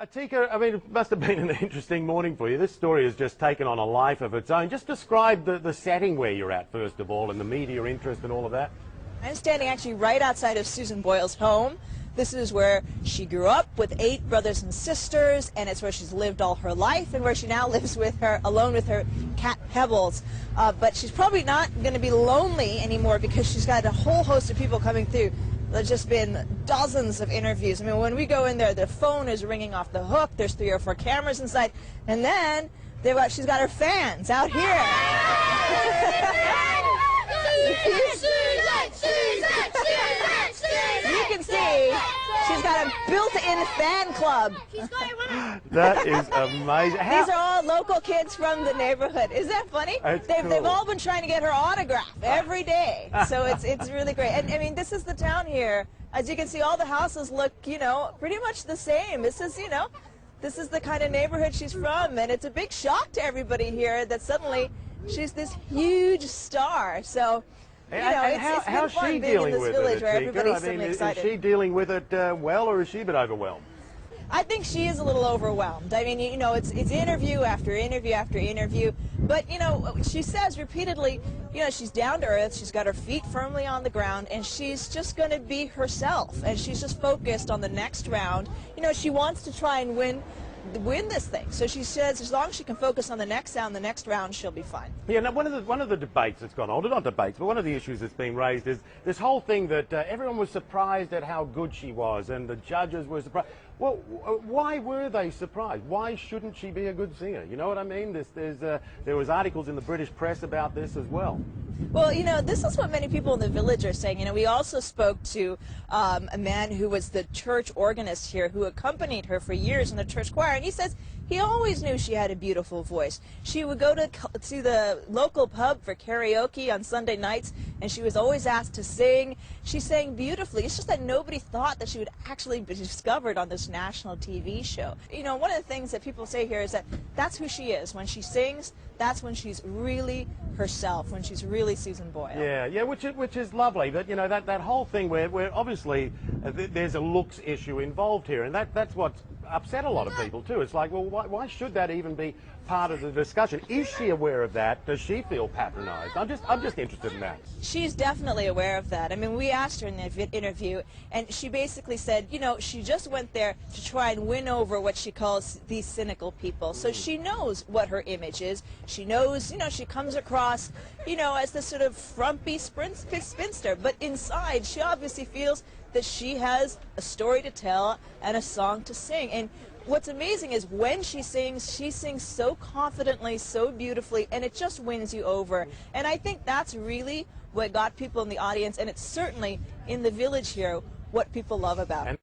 Atika, I mean, it must have been an interesting morning for you. This story has just taken on a life of its own. Just describe the setting where you're at, first of all, and the media interest and all of that. I'm standing actually right outside of Susan Boyle's home. This is where she grew up with 8 brothers and sisters, and it's where she's lived all her life and where she now lives alone with her cat Pebbles. But she's probably not going to be lonely anymore because she's got a whole host of people coming through. There's just been dozens of interviews. I mean, when we go in there, the phone is ringing off the hook. There's 3 or 4 cameras inside. And then she's got her fans out here. You can see she's got a built-in fan club. That is amazing. These are all local kids from the neighborhood. Isn't that funny? They've all been trying to get her autograph every day. So it's really great. And I mean, this is the town here. As you can see, all the houses look, pretty much the same. This is the kind of neighborhood she's from, and it's a big shock to everybody here that suddenly she's this huge star. So. How's she dealing with it? Everybody's excited. Is she dealing with it well, or is she a bit overwhelmed? I think she is a little overwhelmed. I mean, it's interview after interview after interview. But, she says repeatedly, she's down to earth, she's got her feet firmly on the ground, and she's just going to be herself. And she's just focused on the next round. She wants to try and win this thing. So she says as long as she can focus on the next round, she'll be fine. Yeah, now one of the debates that's gone on, not debates, but one of the issues that's been raised is this whole thing that everyone was surprised at how good she was, and the judges were surprised. Well, why were they surprised? Why shouldn't she be a good singer? You know what I mean? There was articles in the British press about this as well. Well, this is what many people in the village are saying. We also spoke to a man who was the church organist here who accompanied her for years in the church choir, and he says he always knew she had a beautiful voice. She would go to the local pub for karaoke on Sunday nights, and she was always asked to sing. She sang beautifully. It's just that nobody thought that she would actually be discovered on this national TV show. One of the things that people say here is that that's who she is. When she sings, that's when she's really herself, when she's really Susan Boyle. Yeah, which is lovely. But that whole thing where obviously there's a looks issue involved here, and that's what's upset a lot of people too. It's like, well, why should that even be part of the discussion? Is she aware of that? Does she feel patronised? I'm just interested in that. She's definitely aware of that. I mean, we asked her in the interview, and she basically said, she just went there to try and win over what she calls these cynical people. So she knows what her image is. She knows, she comes across, as this sort of frumpy spinster. But inside, she obviously feels that she has a story to tell and a song to sing. And what's amazing is when she sings so confidently, so beautifully, and it just wins you over. And I think that's really what got people in the audience, and it's certainly in the village here what people love about it.